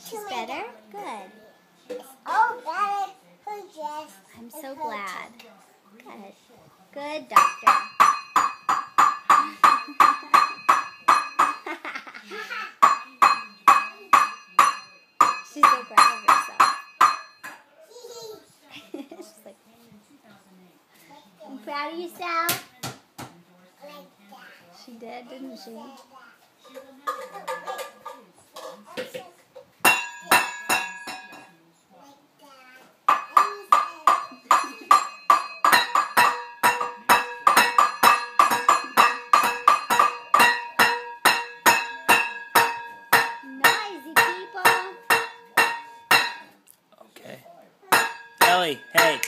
She's better? Good. I'm so glad. Good. Good, doctor. She's so proud of herself. She's like, I'm proud of yourself. She did, didn't she? Noisy people. Okay. Ellie, hey.